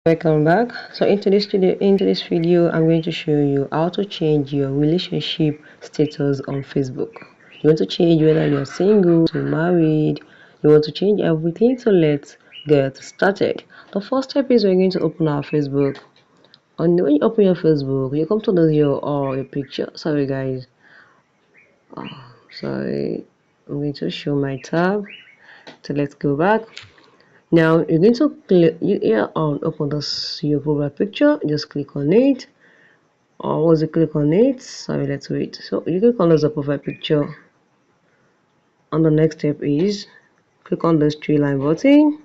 Welcome back. So into this video I'm going to show you how to change your relationship status on Facebook. You want to change whether you're single to married, you want to change everything. So let's get started. The first step is we're going to open our Facebook. And when you open your Facebook, you come to your picture. Sorry guys. Sorry. I'm going to show my tab. So let's go back. Now you're going to click here on open this your profile picture. Just click on it. Or once you click on it, sorry, let's wait. So you click on this profile picture. And the next step is click on this three line button.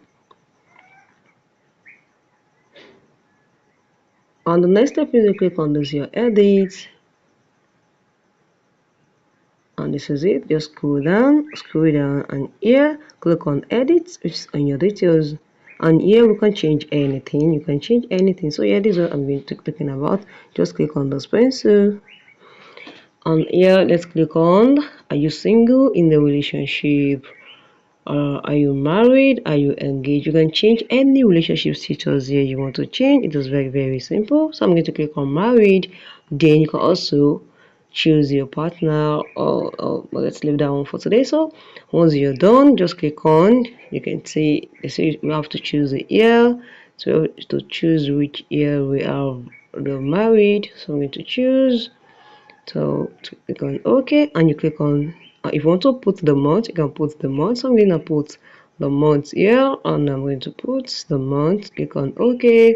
And the next step is you click on this your edit. And this is it. Just scroll down, and here click on edit, which is on your details. And here we can change anything. You can change anything. So yeah, this is what I'm going to talking about. Just click on this pencil. And here let's click on, are you single, in the relationship, are you married, are you engaged? You can change any relationship status here you want to change. It is very simple. So I'm going to click on married. Then you can also choose your partner, or let's leave that one for today. So once you're done, just click on, you can see they say we have to choose the year. So to choose which year we are married, so I'm going to choose, so click on OK, and you click on, if you want to put the month, you can put the month. So I'm going to put the month here, and I'm going to put the month. Click on OK.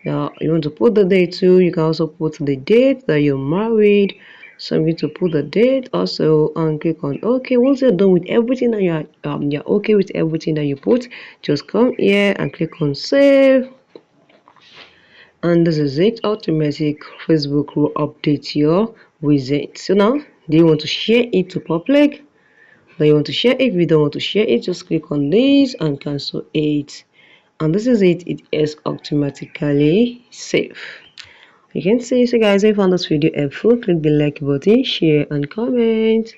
Now you want to put the date too, you can also put the date that you're married. So I'm going to put the date also, and click on OK. Once you're done with everything that you're okay with everything that you put, just come here and click on save. And this is it. Automatic Facebook will update your widget. So now, do you want to share it to public? Do you want to share it? If you don't want to share it, just click on this and cancel it. And this is it. It is automatically saved. You can see. So guys, if you found this video helpful, click the like button, share and comment.